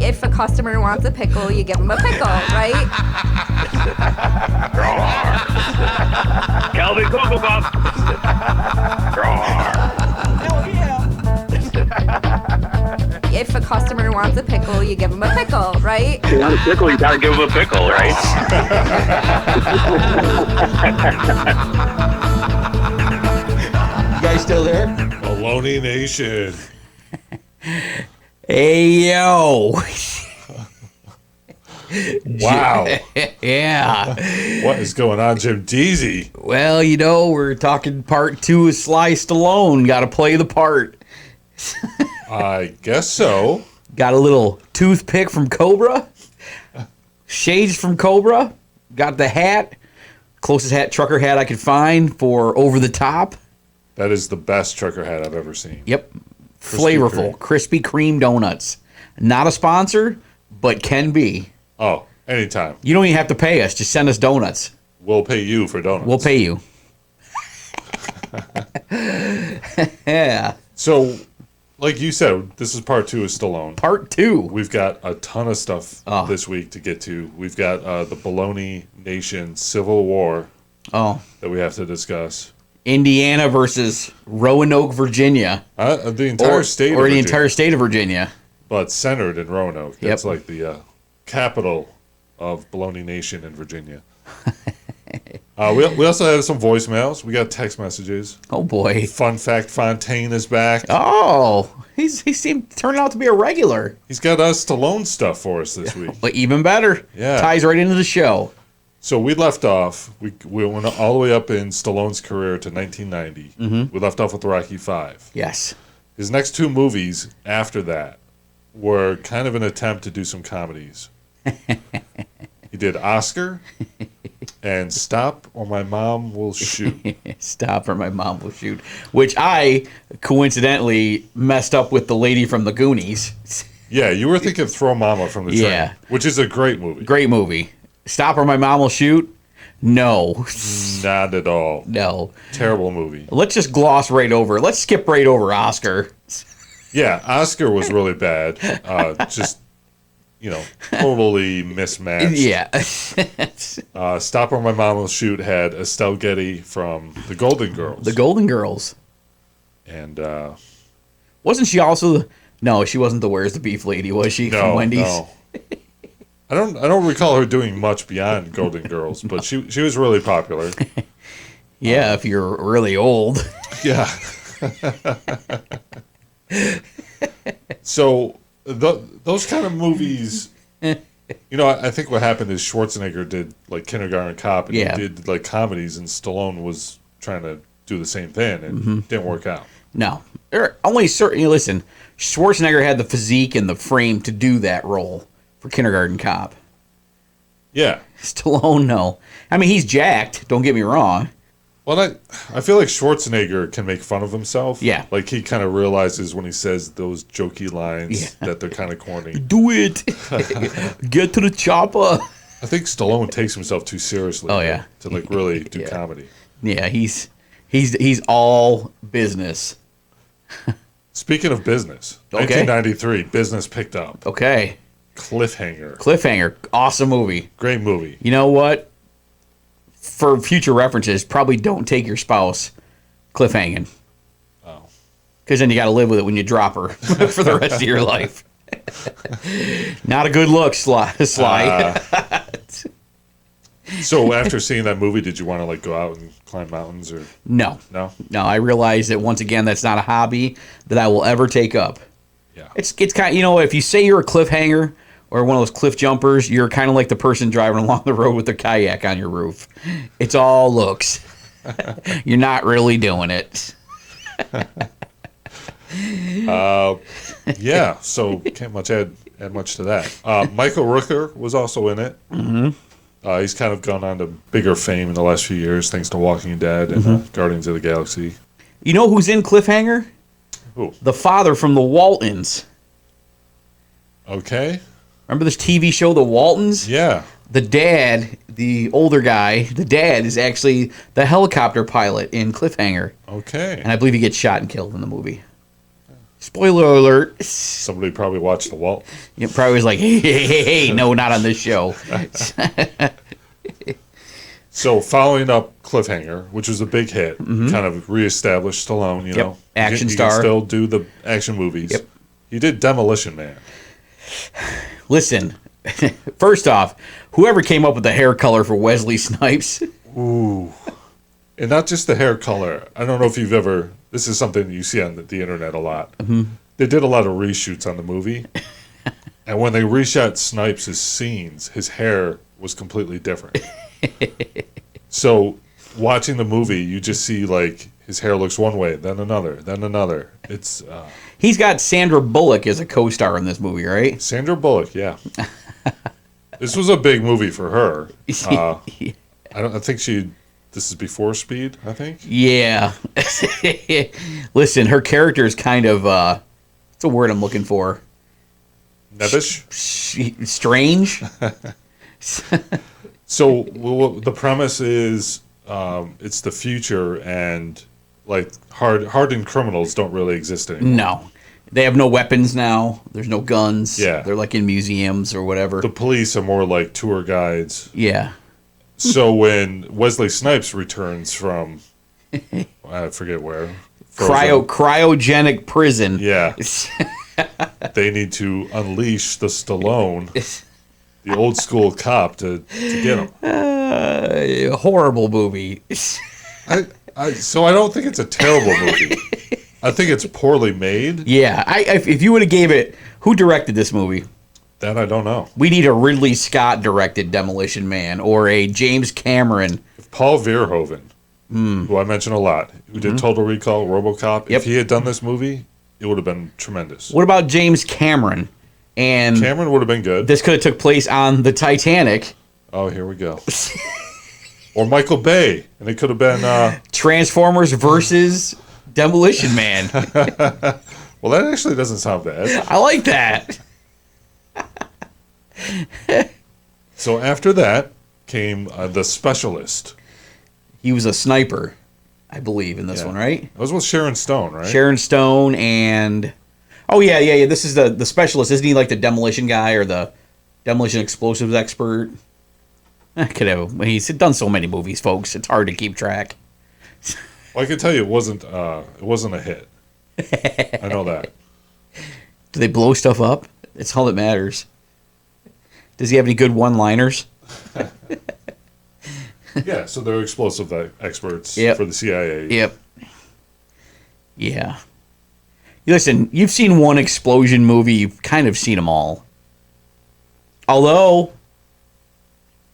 If a customer wants a pickle, you give them a pickle, right? Calvin Cocoa Puff. Hell yeah. If a customer wants a pickle, you give them a pickle, right? If you want a pickle, you gotta give him a pickle, right? You guys still there? Baloney Nation. Hey, yo. Wow. Yeah. What is going on, Jim Deezy? Well, you know, we're talking part 2 of Sly Stallone. Got to play the part. I guess so. Got a little toothpick from Cobra. Shades from Cobra. Got the hat. Closest trucker hat I could find for over the top. That is the best trucker hat I've ever seen. Yep. Flavorful. Krispy Kreme donuts. Not a sponsor, but can be. Oh, anytime. You don't even have to pay us. Just send us donuts. We'll pay you for donuts. We'll pay you. Yeah. So, like you said, this is part 2 of Stallone. Part 2. We've got a ton of stuff this week to get to. We've got the Baloney Nation Civil War Oh. that we have to discuss. Indiana versus Roanoke, Virginia. The entire state of Or the Virginia, entire state of Virginia. but centered in Roanoke. That's Yep. like the capital of Baloney Nation in Virginia. We also have some voicemails. We got text messages. Oh, boy. Fun fact, Fontaine is back. Oh. He seemed turning out to be a regular. He's got us Stallone stuff for us this week. But even better. Yeah. Ties right into the show. So we left off, we went all the way up in Stallone's career to 1990. Mm-hmm. We left off with Rocky V. Yes. His next 2 movies after that were kind of an attempt to do some comedies. He did Oscar and Stop or My Mom Will Shoot. Stop or my mom will shoot. Which I coincidentally messed up with the lady from the Goonies. Yeah, you were thinking Throw Mama from the Train, Yeah. which is a great movie. Great movie. Stop or my mom will shoot? No. Not at all. No. Terrible movie. Let's just gloss right over it. Let's skip right over Oscar. Yeah, Oscar was really bad. Just, totally mismatched. Yeah. Stop or My Mom Will Shoot had Estelle Getty from The Golden Girls. The Golden Girls. And Wasn't she also... No, she wasn't the Where's the Beef lady, was she? no, From Wendy's? no. I don't recall her doing much beyond Golden Girls, but she was really popular. Yeah, if you're really old. Yeah. So those kind of movies, I think what happened is Schwarzenegger did like Kindergarten Cop, and Yeah. he did like comedies, and Stallone was trying to do the same thing, and didn't work out. No. Only certain... Listen, Schwarzenegger had the physique and the frame to do that role for Kindergarten Cop. Yeah. Stallone, no. I mean, he's jacked. Don't get me wrong. Well, I feel like Schwarzenegger can make fun of himself. Yeah. Like he kind of realizes when he says those jokey lines that they're kind of corny. Do it. Get to the chopper. I think Stallone takes himself too seriously. Oh, yeah. To like really do Yeah. comedy. Yeah, he's all business. Speaking of business, Okay. 1993, business picked up. Okay. Cliffhanger. Awesome movie. Great movie. You know what? For future references, probably don't take your spouse cliffhanging. Oh. Because then you got to live with it when you drop her for the rest of your life. Not a good look, Sly. So after seeing that movie, did you want to like go out and climb mountains or No. no? No, I realize that once again, that's not a hobby that I will ever take up. Yeah. It's kind of, if you say you're a cliffhanger or one of those cliff jumpers, you're kind of like the person driving along the road with their kayak on your roof. It's all looks. You're not really doing it. Yeah. So can't much add much to that. Michael Rooker was also in it. Mm-hmm. He's kind of gone on to bigger fame in the last few years, thanks to Walking Dead and Guardians of the Galaxy. You know who's in Cliffhanger? Who? The father from the Waltons. Okay. Remember this TV show, The Waltons? Yeah. The dad, the older guy, the dad is actually the helicopter pilot in Cliffhanger. Okay. And I believe he gets shot and killed in the movie. Spoiler alert. Somebody probably watched The Walt. You probably was like, hey, no, not on this show. So following up Cliffhanger, which was a big hit, kind of reestablished Stallone, you know. Action he star. can still do the action movies. Yep. He did Demolition Man. Listen, first off, whoever came up with the hair color for Wesley Snipes. Ooh. And not just the hair color. I don't know if you've ever... This is something you see on the internet a lot. They did a lot of reshoots on the movie. And when they reshot Snipes' scenes, his hair was completely different. So watching the movie, you just see like his hair looks one way, then another, then another. It's He's got Sandra Bullock as a co-star in this movie, right? Sandra Bullock, yeah. This was a big movie for her. I think she... This is before Speed, I think. Yeah. Listen, her character is kind of what's a word I'm looking for? Nebbish? Strange. So the premise is it's the future, and like hardened criminals don't really exist anymore. No. They have no weapons now. There's no guns. Yeah. They're like in museums or whatever. The police are more like tour guides. Yeah. So when Wesley Snipes returns from, I forget where. Cryogenic prison. Yeah. They need to unleash the Stallone, the old school cop, to get him. Horrible movie. So I don't think it's a terrible movie. I think it's poorly made. Yeah. If you would have gave it, who directed this movie? That I don't know. We need a Ridley Scott directed Demolition Man or a James Cameron. If Paul Verhoeven, who I mention a lot, who did Total Recall, RoboCop, if he had done this movie, it would have been tremendous. What about James Cameron? And Cameron would have been good. this could have took place on the Titanic. Oh, here we go. Or Michael Bay, and it could have been Transformers versus Demolition Man. Well, that actually doesn't sound bad. I like that. So after that came The Specialist. He was a sniper, I believe, in this one, right? That was with Sharon Stone, right? Sharon Stone and... Oh, yeah. This is the specialist. Isn't he like the demolition guy or the demolition explosives expert? He's done so many movies, folks. It's hard to keep track. Well, I can tell you it wasn't a hit. I know that. Do they blow stuff up? It's all that matters. Does he have any good one-liners? Yeah, so they're explosive experts for the CIA. Yep. Yeah. Listen, you've seen one explosion movie. You've kind of seen them all. Although,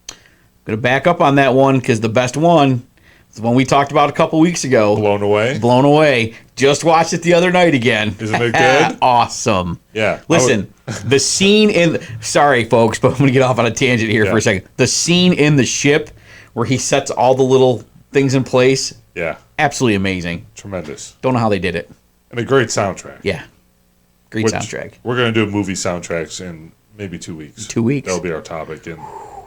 I'm going to back up on that one because the best one is the one we talked about a couple weeks ago. Blown Away? Blown Away. Just watched it the other night again. Isn't it good? Awesome. Yeah. Listen, the scene in... Sorry, folks, but I'm going to get off on a tangent here for a second. The scene in the ship where he sets all the little things in place. Yeah. Absolutely amazing. Tremendous. Don't know how they did it. And a great soundtrack. Yeah. Great soundtrack. We're going to do movie soundtracks in maybe 2 weeks. 2 weeks. That'll be our topic, and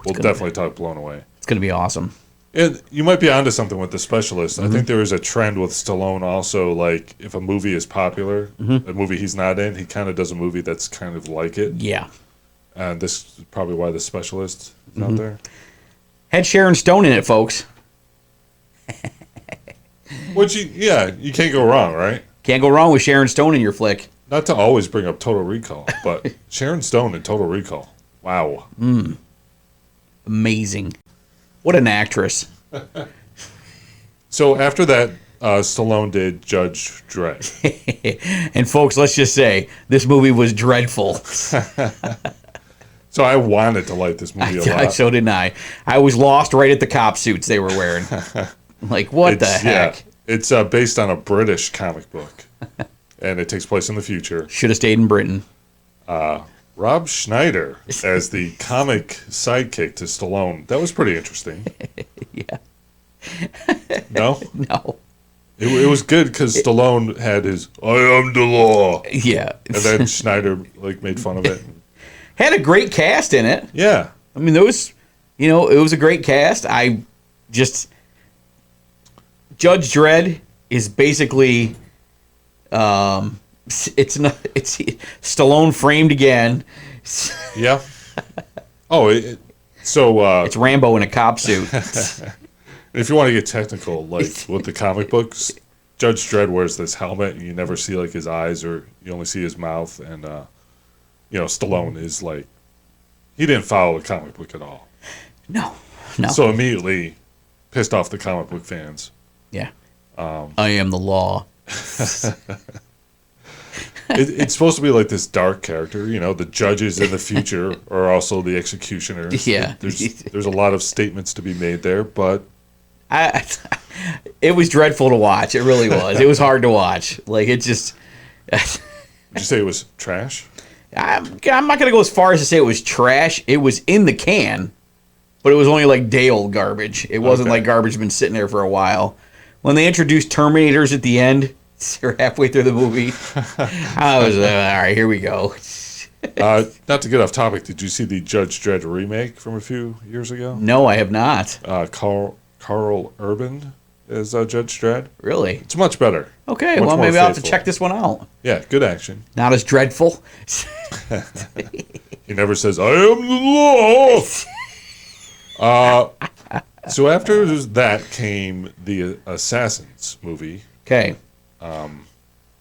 we'll definitely talk Blown Away. It's going to be awesome. And you might be onto something with The Specialist. I think there is a trend with Stallone also, like, if a movie is popular, a movie he's not in, he kind of does a movie that's kind of like it. Yeah. And this is probably why The Specialist is out there. Had Sharon Stone in it, folks. Which, you can't go wrong, right? Can't go wrong with Sharon Stone in your flick. Not to always bring up Total Recall, but Sharon Stone in Total Recall. Wow. Amazing. What an actress. So after that, Stallone did Judge Dredd. And folks, let's just say, this movie was dreadful. So I wanted to like this movie a lot. So did I. I was lost right at the cop suits they were wearing. Like, what the heck? Yeah, it's based on a British comic book, and it takes place in the future. Should have stayed in Britain. Rob Schneider as the comic sidekick to Stallone. That was pretty interesting. Yeah. No? No. It was good because Stallone had his, I am the law. Yeah. And then Schneider made fun of it. Had a great cast in it. Yeah. I mean, there was, it was a great cast. Judge Dredd is basically It's not. It's Stallone framed again. Yeah. Oh, It's Rambo in a cop suit. if you want to get technical, like with the comic books, Judge Dredd wears this helmet, and you never see like his eyes, or you only see his mouth. And Stallone is like, he didn't follow the comic book at all. No. So immediately pissed off the comic book fans. Yeah. I am the law. It's supposed to be like this dark character. The judges in the future are also the executioners. Yeah. There's a lot of statements to be made there, but it was dreadful to watch. It really was. It was hard to watch. Like, it just... Would you say it was trash? I'm not going to go as far as to say it was trash. It was in the can, but it was only like day-old garbage. It wasn't like garbage been sitting there for a while. When they introduced Terminators at the end, or halfway through the movie, I was, all right, here we go. Not to get off topic, did you see the Judge Dredd remake from a few years ago? No, I have not. Carl Urban as Judge Dredd. Really? It's much better. Okay, Much well, more maybe I'll have to faithful. check this one out. Yeah, good action. Not as dreadful. He never says, I am the law. So after that came the Assassins movie Okay.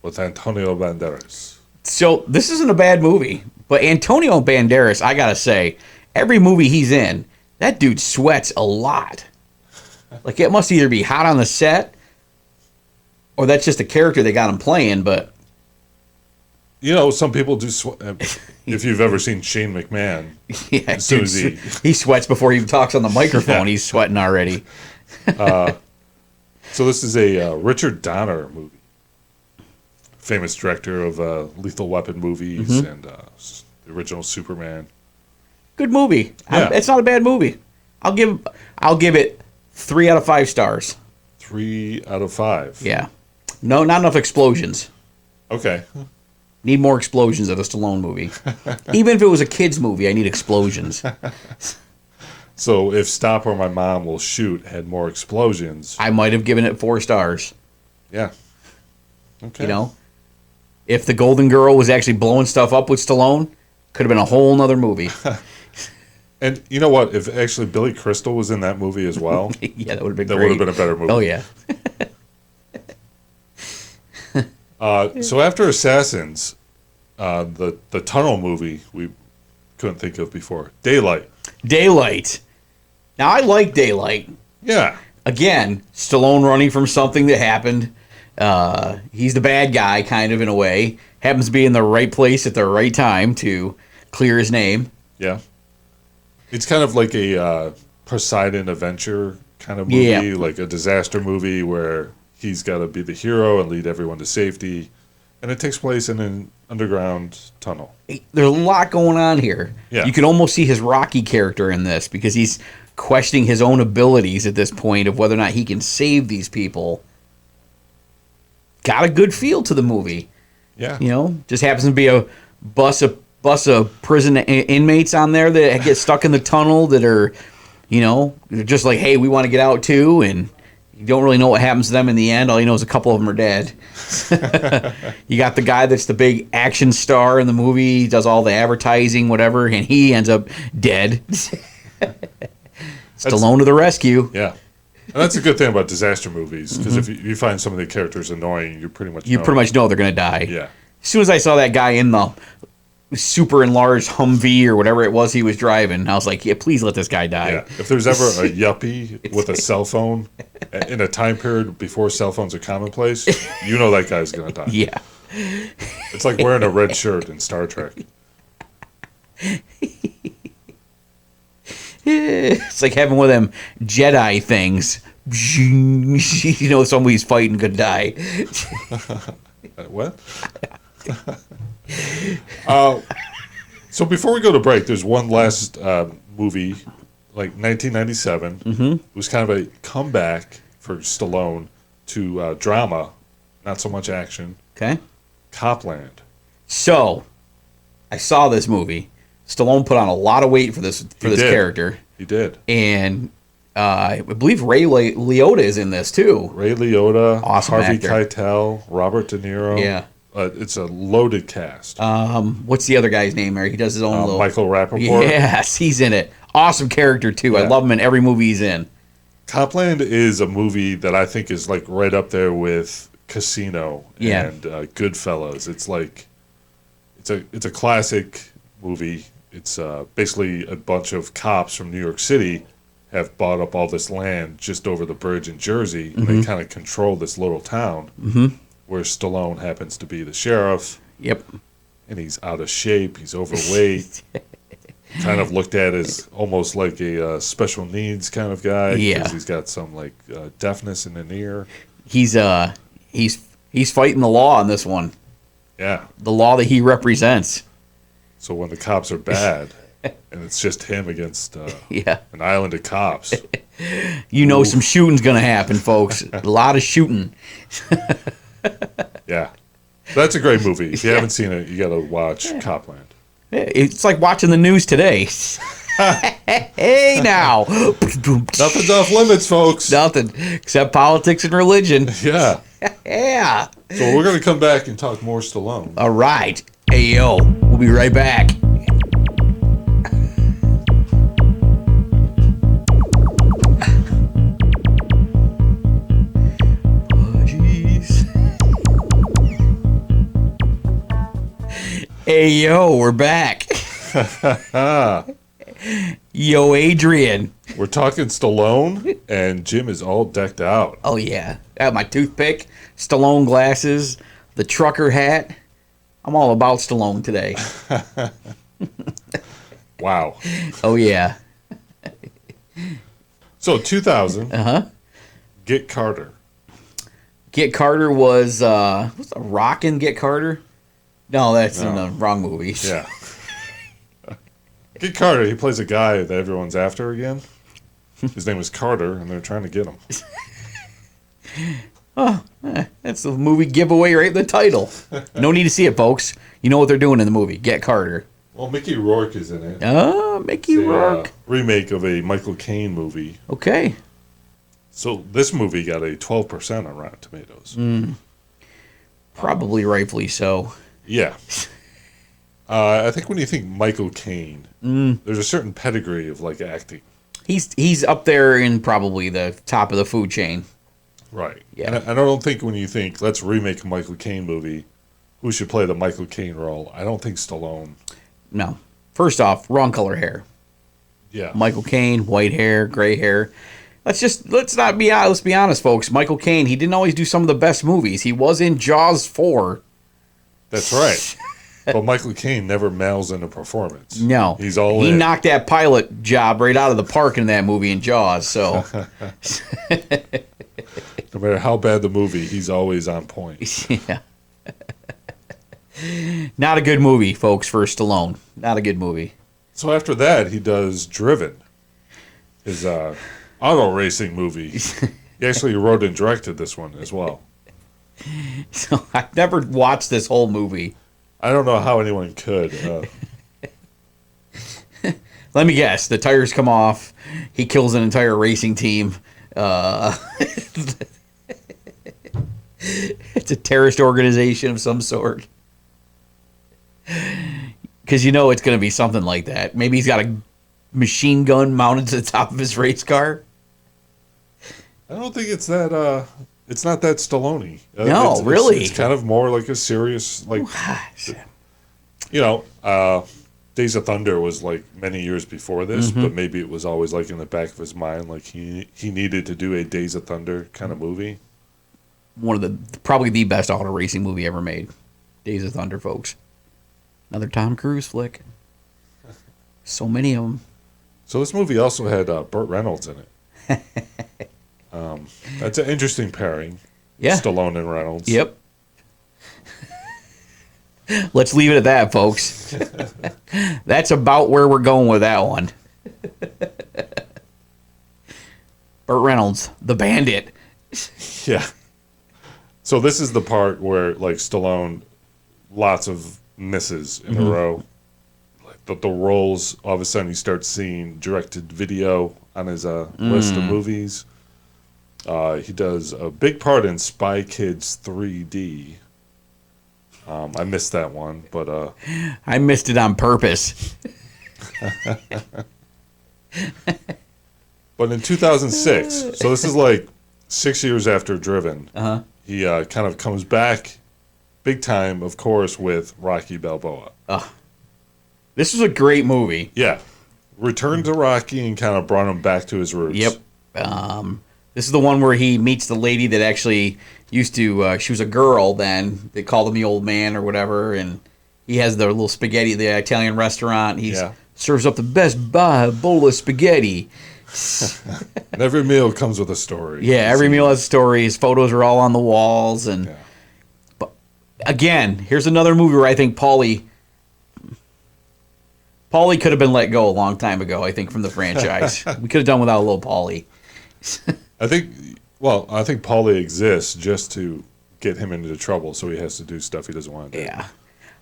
with Antonio Banderas. So this isn't a bad movie, but Antonio Banderas, I gotta say, every movie he's in, that dude sweats a lot. Like, it must either be hot on the set, or that's just a character they got him playing. But Some people do sweat. If you've ever seen Shane McMahon, yeah, as soon dude, as he sweats before he even talks on the microphone. Yeah. He's sweating already. So this is a Richard Donner movie. Famous director of Lethal Weapon movies and the original Superman. Good movie. Yeah. It's not a bad movie. I'll give it 3 out of 5 stars. 3 out of 5. Yeah. No, not enough explosions. Okay. Need more explosions at a Stallone movie. Even if it was a kid's movie, I need explosions. So if Stop or My Mom Will Shoot had more explosions, I might have given it 4 stars. yeah. Okay. If the Golden Girl was actually blowing stuff up with Stallone, could have been a whole nother movie. And you know what? If actually Billy Crystal was in that movie as well, Yeah, that would have been that great. would have been a better movie. Oh, yeah. So after Assassins, the tunnel movie we couldn't think of before, Daylight. Daylight. Now, I like Daylight. Yeah. Again, Stallone running from something that happened. He's the bad guy, kind of, in a way. Happens to be in the right place at the right time to clear his name. Yeah. It's kind of like a Poseidon adventure kind of movie, Yeah. like a disaster movie where he's got to be the hero and lead everyone to safety. And it takes place in an underground tunnel. There's a lot going on here. Yeah. You can almost see his Rocky character in this because he's questioning his own abilities at this point of whether or not he can save these people. Got a good feel to the movie. Yeah. Just happens to be a bus of prison inmates on there that get stuck in the tunnel that are, they're just like, hey, we want to get out too, and you don't really know what happens to them in the end. All you know is a couple of them are dead. You got the guy that's the big action star in the movie. He does all the advertising, whatever, and he ends up dead. Stallone to the rescue. Yeah. And that's a good thing about disaster movies, because if you find some of the characters annoying, you pretty much know they're going to die. Yeah. As soon as I saw that guy in the super enlarged Humvee or whatever it was he was driving, I was like, yeah, please let this guy die. Yeah. If there's ever a yuppie with a cell phone in a time period before cell phones are commonplace, you know that guy's going to die. Yeah. It's like wearing a red shirt in Star Trek. It's like having one of them Jedi things. Somebody's fighting could die. What? So before we go to break, there's one last movie, like 1997. Mm-hmm. It was kind of a comeback for Stallone to drama, not so much action. Okay. Copland. So, I saw this movie. Stallone put on a lot of weight for this character. He did. And I believe Ray Liotta is in this too. Ray Liotta, Awesome Harvey actor. Keitel, Robert De Niro. Yeah. it's a loaded cast. What's the other guy's name there? He does his own little... Michael Rappaport. Yes, he's in it. Awesome character, too. I Yeah. love him in every movie he's in. Copland is a movie that I think is like right up there with Casino Yeah. and Goodfellas. It's like it's a classic movie. It's basically a bunch of cops from New York City have bought up all this land just over the bridge in Jersey, and they kind of control this little town where Stallone happens to be the sheriff. Yep. And he's out of shape. He's overweight. Kind of looked at as almost like a special needs kind of guy. Yeah. Because he's got some like deafness in an ear. He's fighting the law on this one. Yeah. The law that he represents. So when the cops are bad, and it's just him against Yeah. an island of cops. You know some shooting's going to happen, folks. A lot of shooting. Yeah. That's a great movie. If you haven't seen it, you got to watch Copland. It's like watching the news today. Hey, now. Nothing's off limits, folks. Nothing except politics and religion. Yeah. Yeah. So we're going to come back and talk more Stallone. All right. Hey, yo. We'll be right back. Oh, jeez. Hey, yo. We're back. Yo, Adrian. We're talking Stallone, and Jim is all decked out. Oh, yeah. I have my toothpick, Stallone glasses, the trucker hat. I'm all about Stallone today. Wow. Oh, yeah. So 2000. Uh-huh. Get Carter. Get Carter was, what's a Rockin' Get Carter? No, that's in No. the wrong movie. Yeah. Get Carter. He plays a guy that everyone's after again. His name is Carter, and they're trying to get him. That's the movie giveaway right in the title. No need to see it, folks. You know what they're doing in the movie. Get Carter. Well, Mickey Rourke is in it. Mickey It's a Rourke. remake of a Michael Caine movie. Okay. So this movie got a 12% on Rotten Tomatoes. Probably rightfully so. Yeah. I think when you think Michael Caine, there's a certain pedigree of like acting. He's up there in probably the top of the food chain. Right. Yeah. And I don't think when you think, let's remake a Michael Caine movie, who should play the Michael Caine role? I don't think Stallone. No. First off, wrong color hair. Yeah. Michael Caine, white hair, gray hair. Let's be honest, folks. Michael Caine, he didn't always do some of the best movies. He was in Jaws 4. That's right. But Michael Caine never mails in a performance. No. He's all He in. knocked that pilot job right out of the park in that movie in Jaws, so No matter how bad the movie, he's always on point. yeah. Not a good movie, folks, for Stallone. Not a good movie. So after that, he does Driven, his auto racing movie. He actually wrote and directed this one as well. So I've never watched this whole movie. I don't know how anyone could. Let me guess. The tires come off. He kills an entire racing team. It's a terrorist organization of some sort. Because you know it's going to be something like that. Maybe he's got a machine gun mounted to the top of his race car. I don't think it's that. It's not that Stallone. No, really. It's kind of more like a serious, like, Days of Thunder was like many years before this, but maybe it was always like in the back of his mind, like he needed to do a Days of Thunder kind of movie. One of probably the best auto racing movie ever made. Days of Thunder, folks. Another Tom Cruise flick. So many of them. So this movie also had Burt Reynolds in it. That's an interesting pairing. Yeah. Stallone and Reynolds. Yep. Let's leave it at that, folks. That's about where we're going with that one. Burt Reynolds, the bandit. Yeah. So this is the part where, like, Stallone, lots of misses in a row. Like the roles, all of a sudden, you start seeing directed video on his list of movies. He does a big part in Spy Kids 3D. I missed that one, but I missed it on purpose. but in 2006, so this is like 6 years after Driven. He kind of comes back, big time, of course, with Rocky Balboa. This was a great movie. Yeah, returned to Rocky and kind of brought him back to his roots. Yep. This is the one where he meets the lady that actually used to. She was a girl then. They called him the old man or whatever, and he has the little spaghetti at the Italian restaurant. He serves up the best bowl of spaghetti. And every meal comes with a story. Yeah, every meal has a story. His photos are all on the walls, and but again, here's another movie where I think Paulie could have been let go a long time ago. I think from the franchise, we could have done without a little Paulie. I think Paulie exists just to get him into trouble, so he has to do stuff he doesn't want to do. Yeah.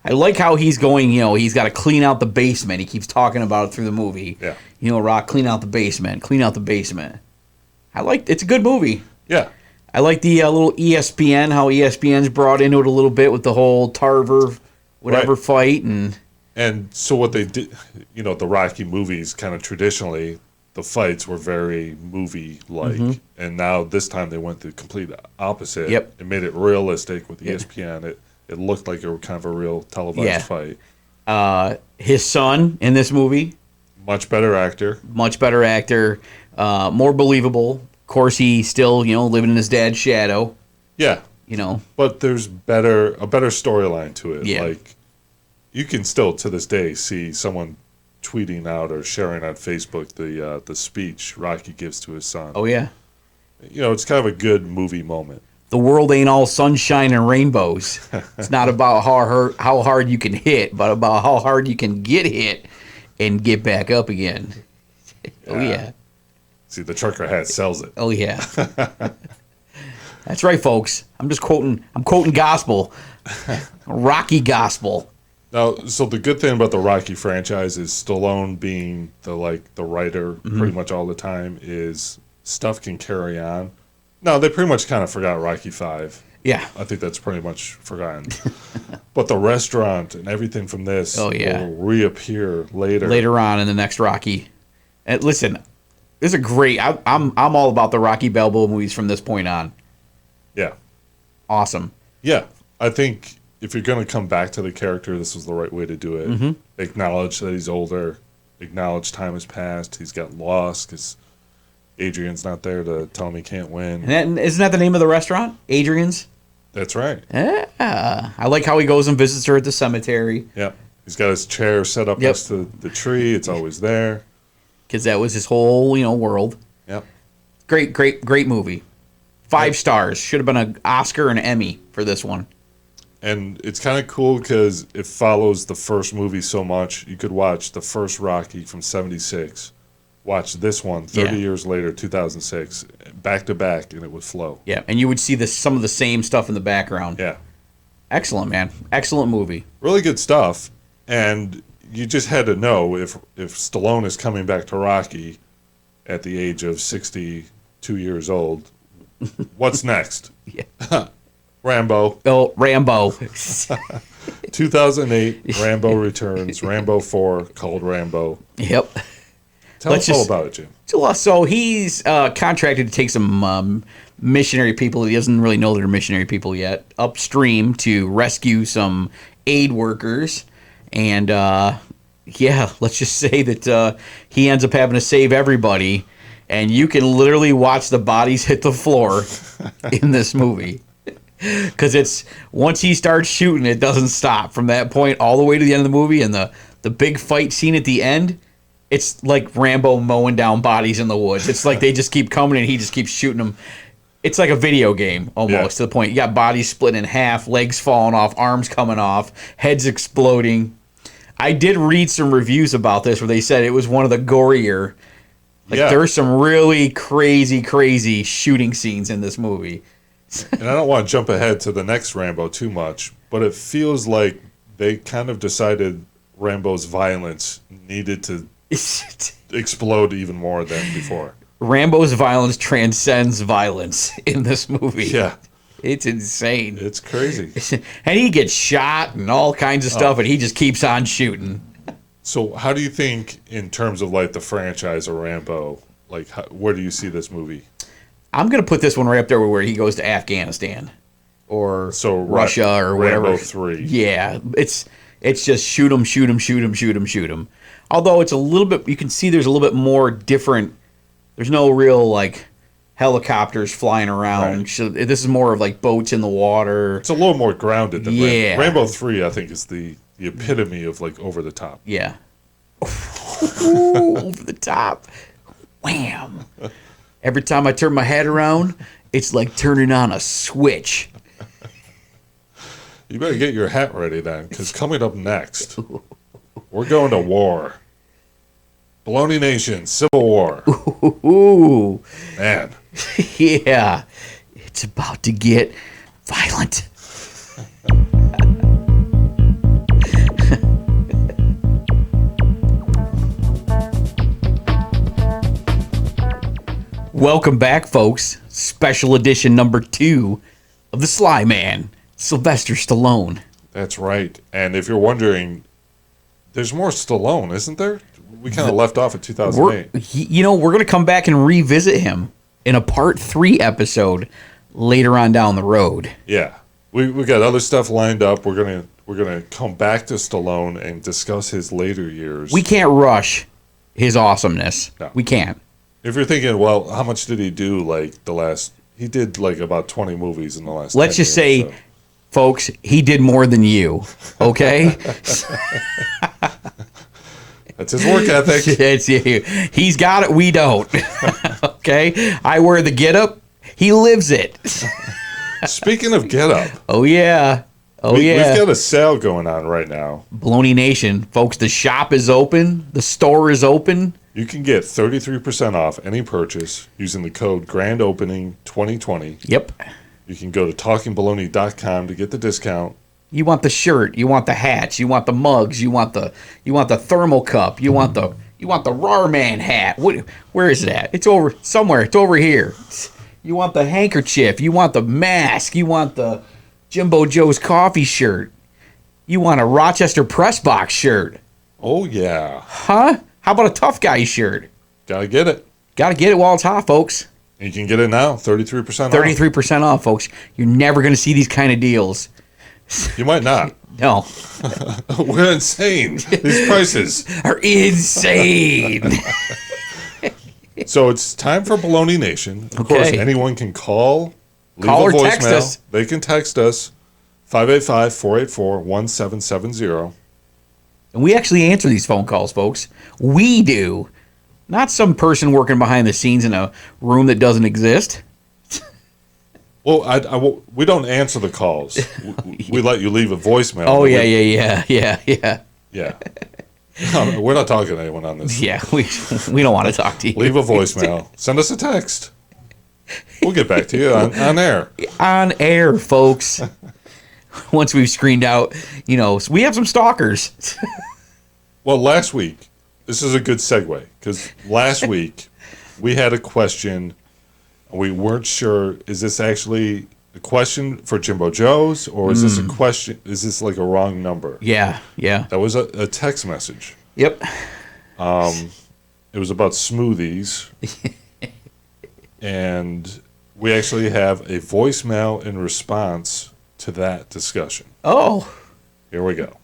I like how he's going, he's got to clean out the basement. He keeps talking about it through the movie. Yeah. Rock, clean out the basement. It's a good movie. Yeah. I like the little ESPN, how ESPN's brought into it a little bit with the whole Tarver fight. And so what they did, the Rocky movies kind of traditionally, the fights were very movie-like. And now this time they went the complete opposite. Yep. It made it realistic with ESPN. It looked like a kind of a real televised fight. His son in this movie. Much better actor. More believable. Of course, he's still, living in his dad's shadow. Yeah. But there's a better storyline to it. Yeah. Like, you can still, to this day, see someone tweeting out or sharing on Facebook the speech Rocky gives to his son. Oh, yeah. It's kind of a good movie moment. The world ain't all sunshine and rainbows. It's not about how hard you can hit, but about how hard you can get hit and get back up again. Oh, yeah. See, the trucker hat sells it. Oh, yeah. That's right, folks. I'm quoting gospel. Rocky gospel. Now, so the good thing about the Rocky franchise is Stallone being the writer pretty much all the time is stuff can carry on. No, they pretty much kind of forgot Rocky 5. Yeah. I think that's pretty much forgotten. But the restaurant and everything from this will reappear later. Later on in the next Rocky. And listen, this is a great... I'm all about the Rocky Balboa movies from this point on. Yeah. Awesome. Yeah. I think if you're going to come back to the character, this was the right way to do it. Acknowledge that he's older. Acknowledge time has passed. He's got lost because... Adrian's not there to tell him he can't win. Isn't that the name of the restaurant? Adrian's? That's right. Yeah. I like how he goes and visits her at the cemetery. Yep. He's got his chair set up next to the tree. It's always there. Because that was his whole, world. Yep. Great movie. 5 stars. Should have been an Oscar and Emmy for this one. And it's kind of cool because it follows the first movie so much. You could watch the first Rocky from 1976. Watch this one 30 years later, 2006, back to back, and it would flow. Yeah, and you would see some of the same stuff in the background. Yeah. Excellent, man. Excellent movie. Really good stuff. And you just had to know if Stallone is coming back to Rocky at the age of 62 years old, what's next? Rambo. Oh, Rambo. 2008, Rambo returns. Rambo 4, called Rambo. Yep. Tell us all about it, Jim. So he's contracted to take some missionary people. He doesn't really know they're missionary people yet. Upstream to rescue some aid workers. And, let's just say that he ends up having to save everybody. And you can literally watch the bodies hit the floor in this movie. Because once he starts shooting, it doesn't stop. From that point all the way to the end of the movie. And the big fight scene at the end... It's like Rambo mowing down bodies in the woods. It's like they just keep coming and he just keeps shooting them. It's like a video game almost to the point. You got bodies split in half, legs falling off, arms coming off, heads exploding. I did read some reviews about this where they said it was one of the gorier. There's some really crazy shooting scenes in this movie. And I don't want to jump ahead to the next Rambo too much, but it feels like they kind of decided Rambo's violence needed to explode even more than before. Rambo's violence transcends violence in this movie. Yeah. It's insane. It's crazy. And he gets shot and all kinds of stuff, and he just keeps on shooting. So how do you think, in terms of like the franchise of Rambo, like where do you see this movie? I'm going to put this one right up there where he goes to Afghanistan or Russia or whatever. Rambo 3. Yeah, it's just shoot him, shoot him, shoot him, shoot him, shoot him. Although it's a little bit, you can see there's a little bit more different. There's no real like helicopters flying around. Right. So this is more of like boats in the water. It's a little more grounded than Yeah. Rambo 3, I think, is the epitome of like over the top. Yeah. Ooh, over the top. Wham. Every time I turn my head around, it's like turning on a switch. You better get your hat ready then, because coming up next, we're going to war. Baloney Nation, Civil War. Ooh. Man. Yeah. It's about to get violent. Welcome back, folks. Special edition number 2 of The Sly Man, Sylvester Stallone. That's right. And if you're wondering, there's more Stallone, isn't there? We kind of left off at 2008. We're going to come back and revisit him in a part 3 episode later on down the road. Yeah. We got other stuff lined up. We're gonna come back to Stallone and discuss his later years. We can't rush his awesomeness. No. We can't. If you're thinking, well, how much did he do like the last... He did like about 20 movies in the last Let's 10 just years, say, folks, he did more than you, okay? That's his work ethic. He's got it, we don't, okay? I wear the get-up, he lives it. Speaking of get-up. Oh, yeah. We've got a sale going on right now. Baloney Nation. Folks, the shop is open. The store is open. You can get 33% off any purchase using the code GRANDOPENING2020. Yep. You can go to talkinbaloney.com to get the discount. You want the shirt, you want the hats, you want the mugs, you want the thermal cup, you want the Rar Man hat. Where is it at? It's over somewhere. It's over here. You want the handkerchief, you want the mask, you want the Jimbo Joe's coffee shirt. You want a Rochester Press Box shirt. Oh yeah. Huh? How about a Tough Guy shirt? Gotta get it. Gotta get it while it's hot, folks. You can get it now, 33% off. 33% off, folks. You're never going to see these kind of deals. You might not. No. We're insane. These prices are insane. So it's time for Baloney Nation. Of course, anyone can call a or voicemail. text us. They can text us, 585-484-1770. And we actually answer these phone calls, folks. We do. Not some person working behind the scenes in a room that doesn't exist. Well, we don't answer the calls. We let you leave a voicemail. Oh, yeah. Yeah. No, we're not talking to anyone on this. Yeah, we don't want to talk to you. Leave a voicemail. Send us a text. We'll get back to you on air. On air, folks. Once we've screened out, we have some stalkers. Well, last week, this is a good segue, because last week we had a question. We weren't sure, is this actually a question for Jimbo Joe's, or is this a question, is this like a wrong number? Yeah. That was a text message. Yep. It was about smoothies. And we actually have a voicemail in response to that discussion. Oh. Here we go.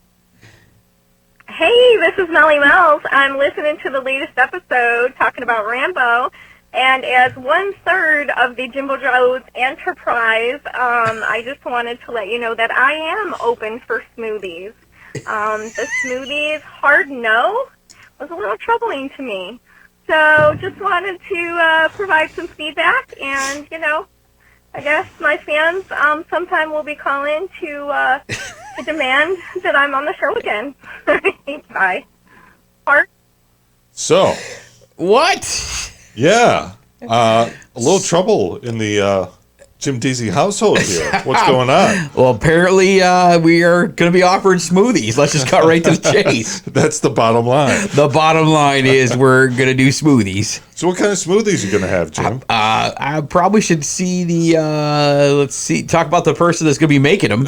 Hey, this is Melly Mells. I'm listening to the latest episode talking about Rambo. And as 1/3 of the Jimbo Joe's enterprise, I just wanted to let you know that I am open for smoothies. The smoothies hard no was a little troubling to me. So just wanted to provide some feedback, and, I guess my fans sometime will be calling to demand that I'm on the show again. Bye. Heart. So. What? Yeah. A little trouble in the Jim Deezy household here. What's going on? Well, apparently we are going to be offering smoothies. Let's just cut right to the chase. That's the bottom line. The bottom line is we're going to do smoothies. So what kind of smoothies are you going to have, Jim? I probably should see talk about the person that's going to be making them.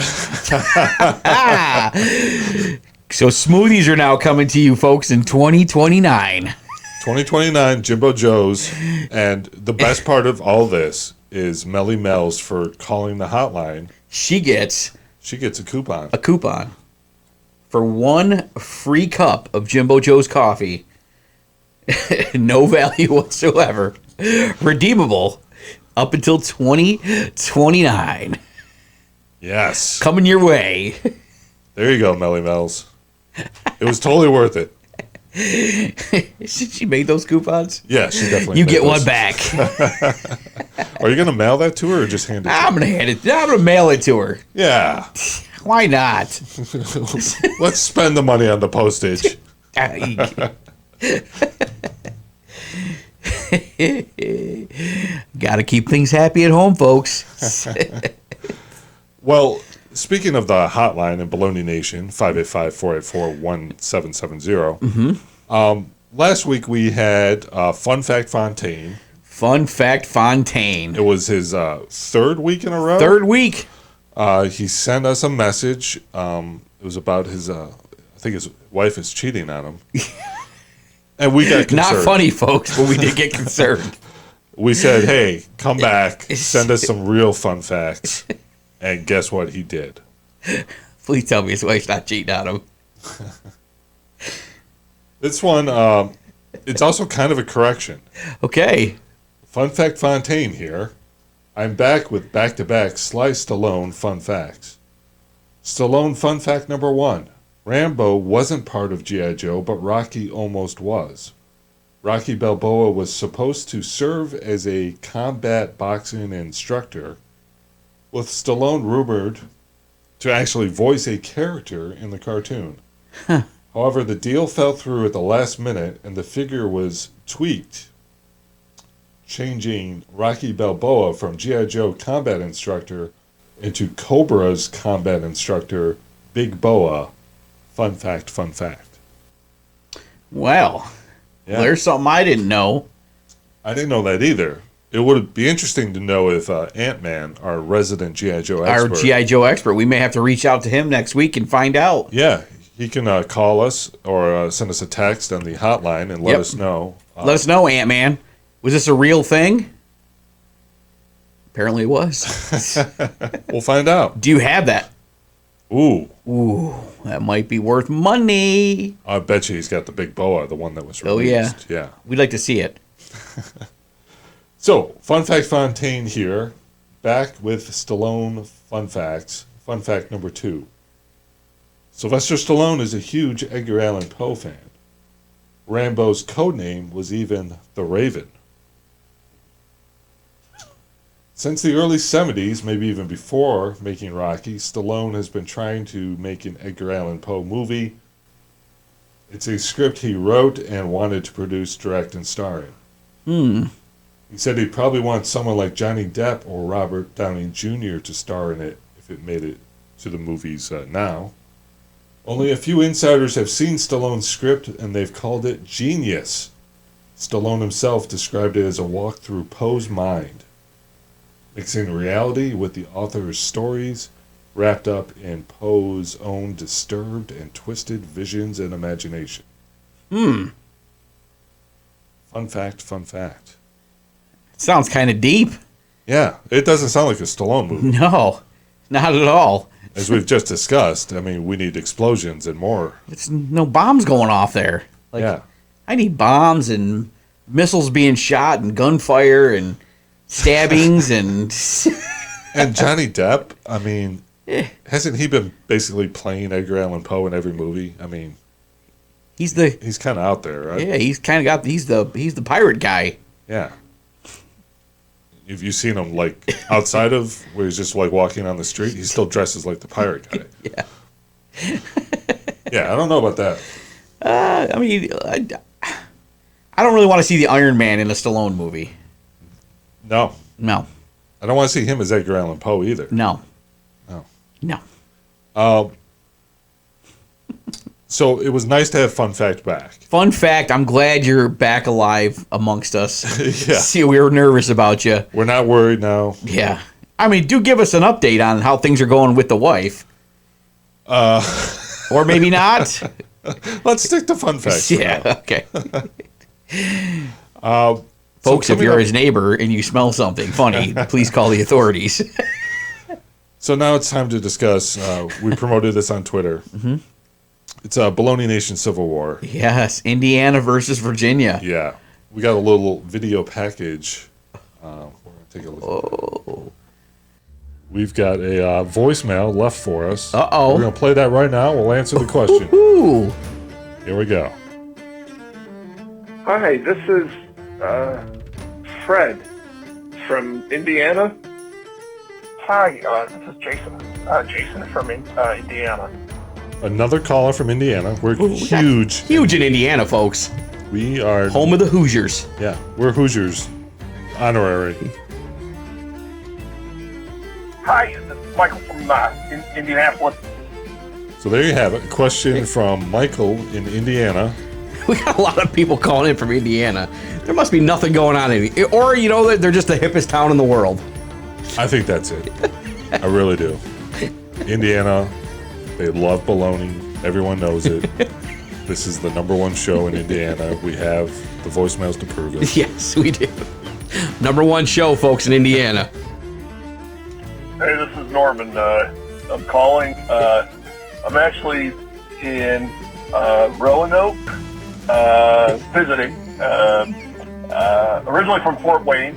So smoothies are now coming to you, folks, in 2029. 2029 Jimbo Joe's. And the best part of all this is Melly Mel's for calling the hotline. She gets a coupon. A coupon for one free cup of Jimbo Joe's coffee. No value whatsoever. Redeemable up until 2029. Yes. Coming your way. There you go, Melly Mel's. It was totally worth it. She made those coupons? Yeah, she definitely You made get those. one back. Are you going to mail that to her or just hand it to her? I'm gonna mail it to her. Yeah. Why not? Let's spend the money on the postage. Gotta keep things happy at home, folks. Well, speaking of the hotline in Baloney Nation, 585-484-1770. Last week we had Fun Fact Fontaine. Fun Fact Fontaine. It was his third week in a row. Third week. He sent us a message. It was about his, I think his wife is cheating on him. And we got concerned. Not funny, folks, but we did get concerned. We said, hey, come back, send us some real fun facts. And guess what he did? Please tell me his wife's not cheating on him. This one, it's also kind of a correction. Okay. Fun Fact Fontaine here. I'm back with back-to-back Sly Stallone fun facts. Stallone fun fact number 1. Rambo wasn't part of G.I. Joe, but Rocky almost was. Rocky Balboa was supposed to serve as a combat boxing instructor, with Stallone rumored to actually voice a character in the cartoon. Huh. However, the deal fell through at the last minute, and the figure was tweaked, changing Rocky Balboa from G.I. Joe combat instructor into Cobra's combat instructor, Big Boa. Fun fact, fun fact. Well, Yeah. there's something I didn't know. I didn't know that either. It would be interesting to know if Ant-Man, our resident G.I. Joe expert... Our G.I. Joe expert. We may have to reach out to him next week and find out. Yeah, he can call us or send us a text on the hotline and let Yep. us know. Let us know, Ant-Man. Was this a real thing? Apparently it was. We'll find out. Do you have that? Ooh, That might be worth money. I bet you he's got the Big Boa, the one that was released. Oh, yeah. Yeah. We'd like to see it. So, Fun Fact Fontaine here, back with Stallone fun facts. Fun fact number 2. Sylvester Stallone is a huge Edgar Allan Poe fan. Rambo's codename was even the Raven. Since the early 70s, maybe even before making Rocky, Stallone has been trying to make an Edgar Allan Poe movie. It's a script he wrote and wanted to produce, direct, and star in. He said he'd probably want someone like Johnny Depp or Robert Downey Jr. to star in it if it made it to the movies now. Only a few insiders have seen Stallone's script, and they've called it genius. Stallone himself described it as a walk through Poe's mind, mixing reality with the author's stories, wrapped up in Poe's own disturbed and twisted visions and imagination. Fun fact, fun fact. Sounds kind of deep. Yeah, it doesn't sound like a Stallone movie. No, not at all. As we've just discussed, I mean, we need explosions and more. It's no bombs going off there. Like, Yeah. I need bombs and missiles being shot and gunfire and stabbings and... And Johnny Depp, I mean, hasn't he been basically playing Edgar Allan Poe in every movie? I mean, he's the... he's kind of out there, right? Yeah, he's kind of got... He's the pirate guy. Yeah. Have you seen him, like, outside of where he's just, like, walking on the street? He still dresses like the pirate guy. Yeah. Yeah, I don't know about that. I mean, I don't really want to see the Iron Man in a Stallone movie. No. No. I don't want to see him as Edgar Allan Poe either. No. Oh. No. So it was nice to have Fun Fact back. Fun fact, I'm glad you're back alive amongst us. Yeah. See, we were nervous about you. We're not worried now. Yeah. I mean, do give us an update on how things are going with the wife. Or maybe not. Let's stick to Fun Facts. Yeah, okay. So Folks, if coming you're up- his neighbor and you smell something funny, please call the authorities. So now it's time to discuss. We promoted this on Twitter. Mm-hmm. It's a Baloney Nation Civil War. Yes, Indiana versus Virginia. Yeah. We got a little video package. We're going to take a look. Oh. We've got a voicemail left for us. Uh-oh. We're going to play that right now. We'll answer the question. Ooh. Here we go. Hi, this is Fred from Indiana. Hi, this is Jason. Jason from Indiana. Another caller from Indiana. We're huge. Huge in Indiana, folks. We are... Home of the Hoosiers. Yeah, we're Hoosiers. Honorary. Hi, this is Michael from Indianapolis. So there you have it. A question from Michael in Indiana. We got a lot of people calling in from Indiana. There must be nothing going on in it. Or, you know, they're just the hippest town in the world. I think that's it. I really do. Indiana, they love baloney. Everyone knows it. This is the #1 show in Indiana. We have the voicemails to prove it. Yes, we do. #1 show, folks, in Indiana. Hey, this is Norman. I'm calling. I'm actually in Roanoke, visiting. Originally from Fort Wayne.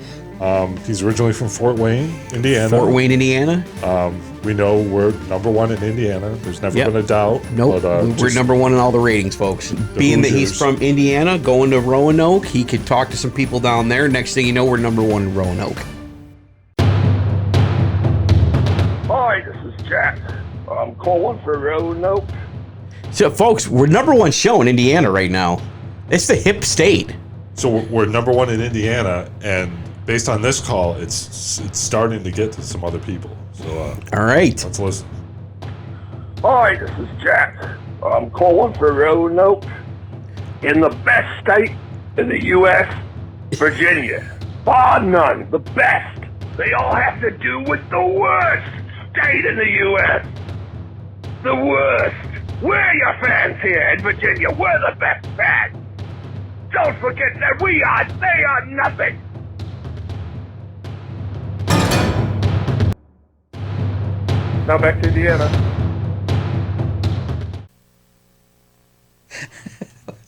He's originally from Fort Wayne, Indiana. Fort Wayne, Indiana? We know we're #1 in Indiana. There's never Yep. been a doubt. Nope. But, We're just- #1 in all the ratings, folks. Being that he's Hoosiers. from Indiana, going to Roanoke, he could talk to some people down there. Next thing you know, we're #1 in Roanoke. Hi, this is Jack. I'm calling for Roanoke. So, folks, we're #1 show in Indiana right now. It's the hip state. So we're #1 in Indiana, and based on this call, it's starting to get to some other people. So All right. let's listen. Hi, this is Jack. I'm calling for Roanoke. In the best state in the U.S., Virginia. Bar none, the best. They all have to do with the worst state in the U.S. The worst. We're your fans here in Virginia. We're the best fans. Don't forget that we are, they are nothing. Now back to Indiana.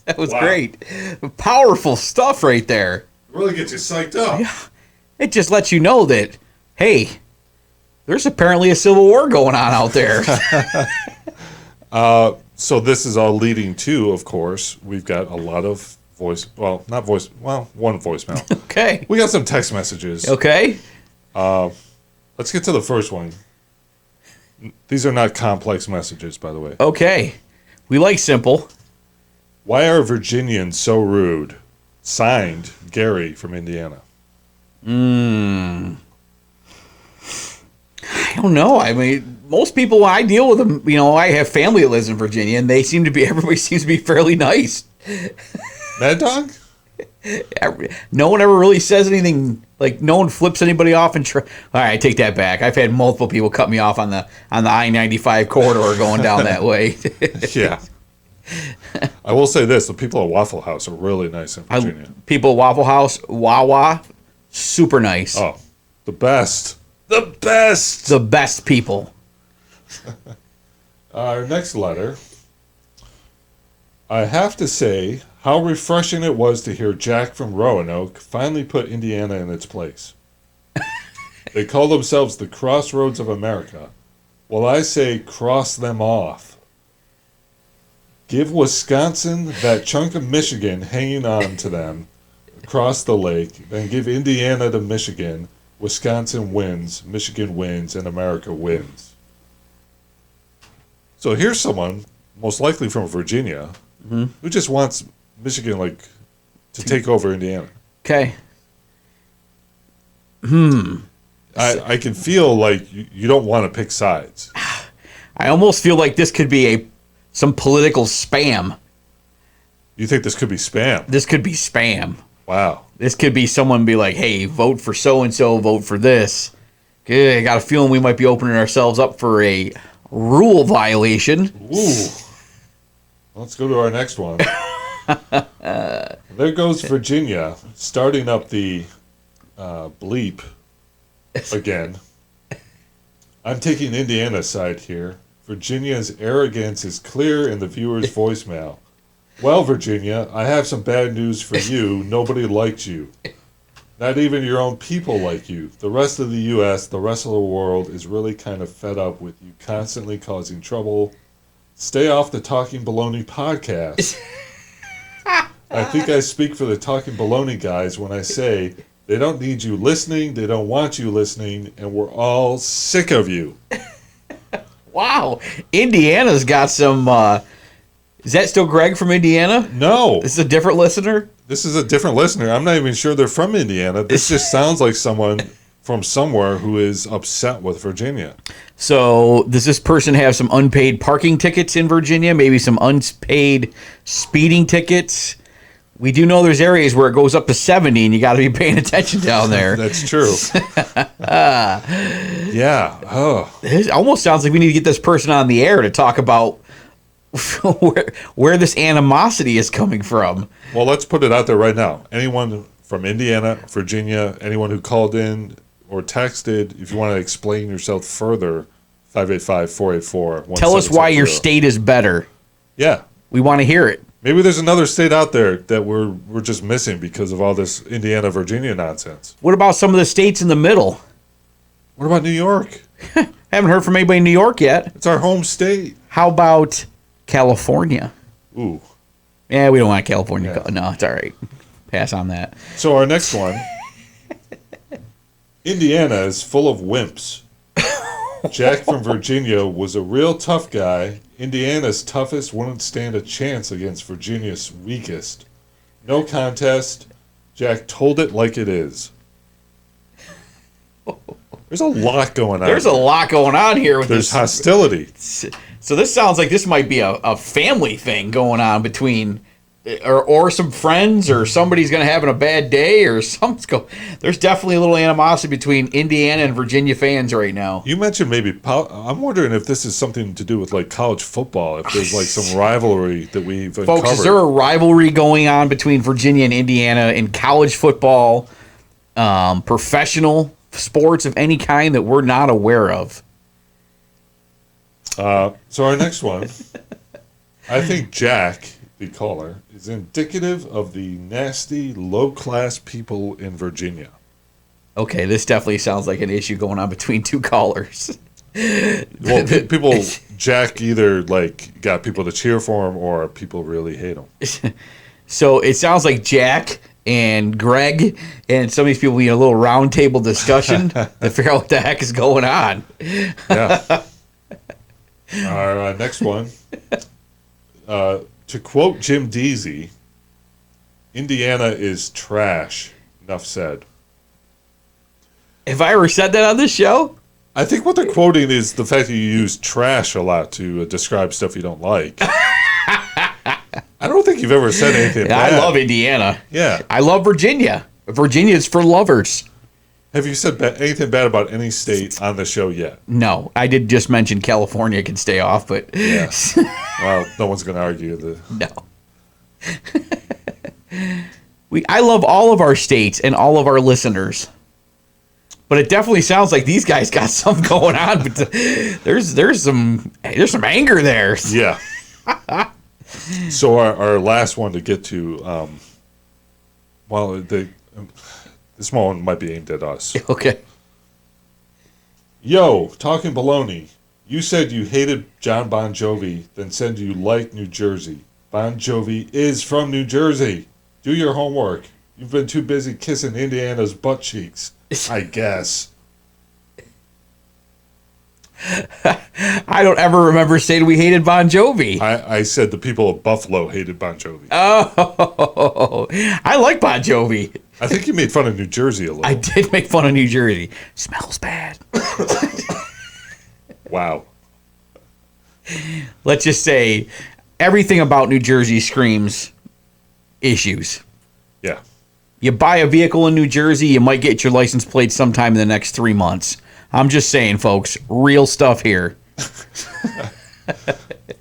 That was Wow. great. Powerful stuff right there. Really gets you psyched up. It just lets you know that, hey, there's apparently a civil war going on out there. So this is all leading to, of course, we've got a lot of one voicemail. Okay. We got some text messages. Okay. Let's get to the first one. These are not complex messages, by the way. Okay. We like simple. Why are Virginians so rude? Signed, Gary from Indiana. I don't know. I mean, most people, when I deal with them, you know, I have family that lives in Virginia, and everybody seems to be fairly nice. Mad Dog? No one ever really says anything, like no one flips anybody off and all right, I take that back. I've had multiple people cut me off on the I-95 corridor going down that way. Yeah. I will say this, the people at Waffle House are really nice in Virginia. People at Waffle House, Wawa, super nice. Oh, the best. The best. The best people. Our next letter. I have to say how refreshing it was to hear Jack from Roanoke finally put Indiana in its place. They call themselves the Crossroads of America. Well, I say cross them off. Give Wisconsin that chunk of Michigan hanging on to them across the lake, then give Indiana to Michigan. Wisconsin wins, Michigan wins, and America wins. So here's someone, most likely from Virginia, who just wants Michigan to take over Indiana. Okay. I can feel like you don't want to pick sides. I almost feel like this could be some political spam. You think this could be spam? This could be spam. Wow. This could be someone be like, hey, vote for so-and-so, vote for this. Okay, I got a feeling we might be opening ourselves up for a rule violation. Ooh. Let's go to our next one. There goes Virginia, starting up the bleep again. I'm taking Indiana's side here. Virginia's arrogance is clear in the viewer's voicemail. Well, Virginia, I have some bad news for you. Nobody likes you. Not even your own people like you. The rest of the U.S., the rest of the world is really kind of fed up with you constantly causing trouble. Stay off the Talkin Baloney Podcast. I think I speak for the Talkin Baloney guys when I say they don't need you listening, they don't want you listening, and we're all sick of you. Wow. Indiana's got some... is that still Greg from Indiana? No. This is a different listener? This is a different listener. I'm not even sure they're from Indiana. This just sounds like someone from somewhere who is upset with Virginia. So does this person have some unpaid parking tickets in Virginia? Maybe some unpaid speeding tickets? We do know there's areas where it goes up to 70 and you got to be paying attention down there. That's true. Yeah. Oh. It almost sounds like we need to get this person on the air to talk about where this animosity is coming from. Well, let's put it out there right now. Anyone from Indiana, Virginia, anyone who called in or texted, if you want to explain yourself further, 585-484-1770. Tell us why your state is better. Yeah. We want to hear it. Maybe there's another state out there that we're just missing because of all this Indiana, Virginia nonsense. What about some of the states in the middle? What about New York? Haven't heard from anybody in New York yet. It's our home state. How about California? Ooh. Yeah, we don't want California. Yeah. No, it's all right. Pass on that. So our next one. Indiana is full of wimps. Jack from Virginia was a real tough guy. Indiana's toughest wouldn't stand a chance against Virginia's weakest. No contest. Jack told it like it is. There's a lot going on. There's a lot going on here with There's this. hostility. So this sounds like this might be a family thing going on between, or some friends, or somebody's going to having a bad day, or something's going. There's definitely a little animosity between Indiana and Virginia fans right now. You mentioned maybe. I'm wondering if this is something to do with like college football. If there's like some rivalry that we've uncovered. Folks, is there a rivalry going on between Virginia and Indiana in college football, professional sports of any kind that we're not aware of? So our next one, I think Jack, the caller, is indicative of the nasty, low-class people in Virginia. Okay, this definitely sounds like an issue going on between two callers. Well, people, Jack either like got people to cheer for him or people really hate him. So it sounds like Jack and Greg and some of these people, a little round table discussion to figure out what the heck is going on. Yeah. Our next one, to quote Jim Deezy, Indiana is trash. Enough said. Have I ever said that on this show? I think what they're quoting is the fact that you use trash a lot to describe stuff you don't like. I don't think you've ever said anything bad. I love Indiana. Yeah. I love Virginia. Virginia's for lovers. Have you said anything bad about any state on the show yet? No, I did just mention California can stay off, but Yeah. Well, no one's going to argue. no. I love all of our states and all of our listeners, but it definitely sounds like these guys got something going on. But there's some anger there. Yeah. So our last one to get to, this one might be aimed at us. Okay. Yo, Talkin Baloney. You said you hated John Bon Jovi, then said you liked New Jersey. Bon Jovi is from New Jersey. Do your homework. You've been too busy kissing Indiana's butt cheeks, I guess. I don't ever remember saying we hated Bon Jovi. I said the people of Buffalo hated Bon Jovi. Oh, I like Bon Jovi. I think you made fun of New Jersey a little. I did make fun of New Jersey. Smells bad. Wow. Let's just say everything about New Jersey screams issues. Yeah. You buy a vehicle in New Jersey, you might get your license plate sometime in the next 3 months. I'm just saying, folks, real stuff here.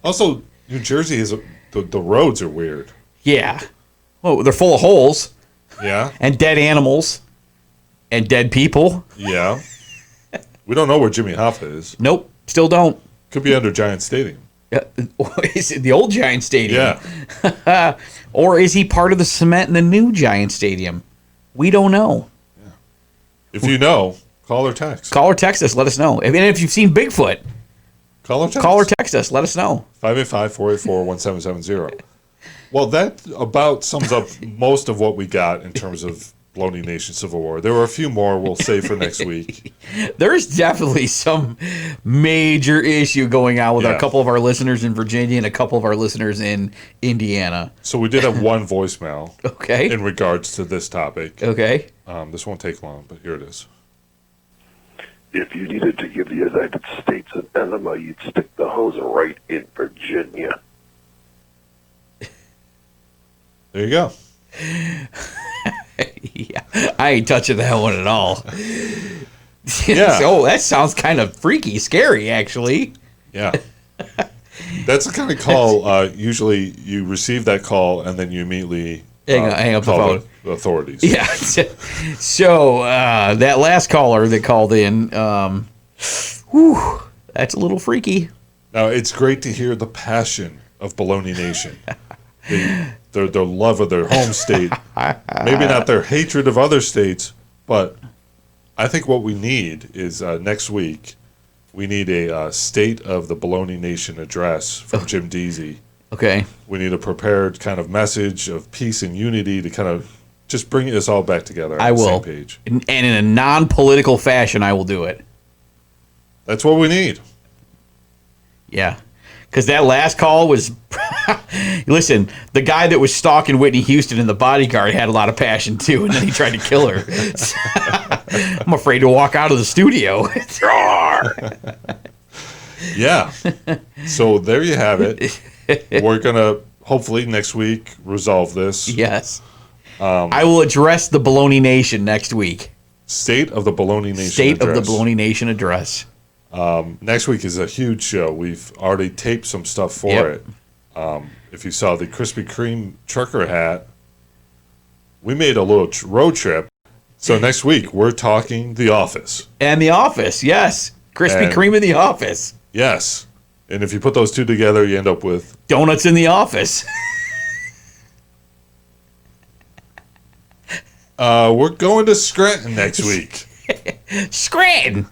Also, New Jersey is the roads are weird. Yeah. Oh, they're full of holes Yeah. and dead animals and dead people. Yeah. We don't know where Jimmy Hoffa is. Nope, still don't. Could be under Giant Stadium. Is it the old Giant Stadium? Yeah. Or is he part of the cement in the new Giant Stadium? We don't know. If you know, call or text. Call or text us. Let us know. And if you've seen Bigfoot, Call or text. call or text us. Let us know. 585-484-1770. Well, that about sums up most of what we got in terms of Baloney Nation Civil War. There were a few more we'll save for next week. There's definitely some major issue going on with Yeah. a couple of our listeners in Virginia and a couple of our listeners in Indiana. So we did have one voicemail Okay. in regards to this topic. Okay. This won't take long, but here it is. If you needed to give the United States an enema, you'd stick the hose right in Virginia. There you go. Yeah. I ain't touching that one at all. Yeah. So that sounds kind of freaky, scary, actually. Yeah. That's the kind of call, usually you receive that call and then you immediately Hang up the call phone. the authorities. Yeah. So that last caller that called in, whew, that's a little freaky. Now, it's great to hear the passion of Baloney Nation. Their love of their home state. Maybe not their hatred of other states, but I think what we need is next week, we need a State of the Baloney Nation address from Jim Deezy. Okay. We need a prepared kind of message of peace and unity to kind of just bring us all back together on I the will. same page. And in a non-political fashion, I will do it. That's what we need. Yeah. Because that last call was... Listen, the guy that was stalking Whitney Houston in The Bodyguard had a lot of passion, too, and then he tried to kill her. I'm afraid to walk out of the studio. Yeah. So there you have it. We're going to, hopefully, next week, resolve this. Yes. I will address the Baloney Nation next week. State of the Baloney Nation State address. of the Baloney Nation address. Next week is a huge show. We've already taped some stuff for Yep. it. If you saw the Krispy Kreme trucker hat, we made a little road trip. So next week, we're talking The Office. And The Office, yes. Krispy And- Kreme in The Office. Yes. And if you put those two together, you end up with... Donuts in The Office. we're going to Scranton next week. Scranton.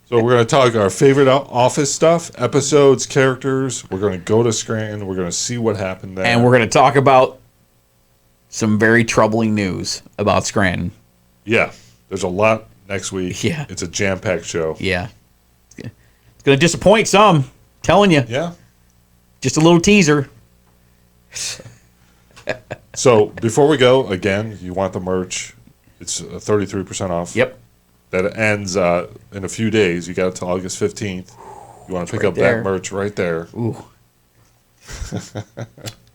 So we're going to talk our favorite Office stuff, episodes, characters. We're going to go to Scranton. We're going to see what happened there. And we're going to talk about some very troubling news about Scranton. Yeah. There's a lot next week. Yeah. It's a jam-packed show. Yeah. It's going to disappoint some. Telling you. Yeah. Just a little teaser. So before we go, again, you want the merch. It's 33% off. Yep. That ends in a few days. You got it till August 15th. You want to pick right up there. that merch right there. Ooh.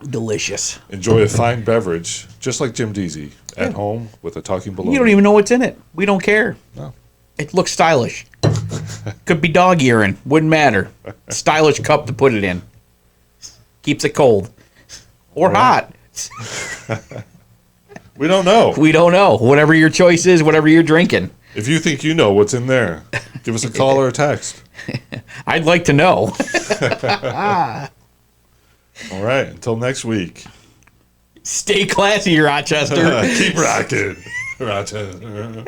Delicious. Enjoy a fine beverage, just like Jim Deezy, at home with a Talkin Baloney. You don't even know what's in it. We don't care. No. It looks stylish. Could be dog urine. Wouldn't matter. Stylish cup to put it in. Keeps it cold. Or hot. We don't know. We don't know. Whatever your choice is, whatever you're drinking. If you think you know what's in there, give us a call or a text. I'd like to know. All right. Until next week. Stay classy, Rochester. Keep rocking, Rochester.